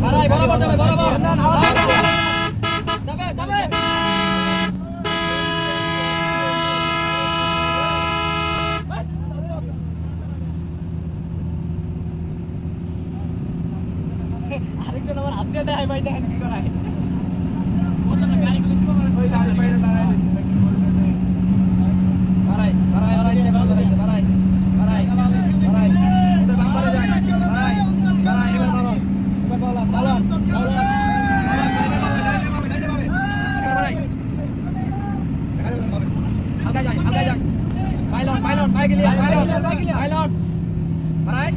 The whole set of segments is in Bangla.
বাড়াই বরাবর যাবে বরাবর যাবে যাবে আরেকজন আমার হাত দিয়ে দেয় ভাই দেখেন কি করায় ওই দাঁড়াই বাইরে দাঁড়াই রইছে বাড়াই বাড়াই বাড়াই চেক করে বাড়াই বাড়াই বাড়াই ওদের বাম্পারে যায় বাড়াই বাড়াই এবার বলো এবার বলো বলো বলো আগে যাই পাইলট পাইলট পাই গেলি পাইলট পাইলট বাড়াই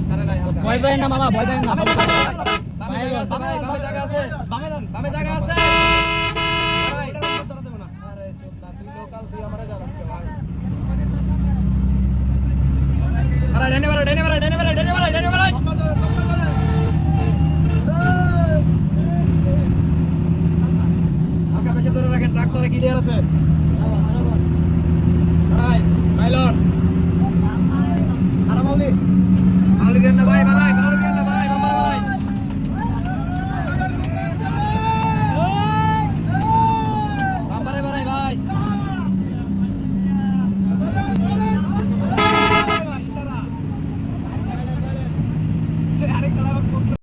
সারা নাই হালকা ভয় পায় না মামা ভয় পায় না বামে জায়গা আছে ভাই বামে জায়গা আছে বামে জায়গা আছে ভাই আরে চোদনা তুই লোকাল তুই আমারে যা রাখতে ভাই আরে ডানে বাড়া ডানে বাড়া ডানে বাড়া ডানে বাড়া ডানে বাড়া আগা পেছে ধরে রাখেন ট্রাক সারা ক্লিয়ার আছে ভাই পাইলট আরে মাউলি আলি দেন না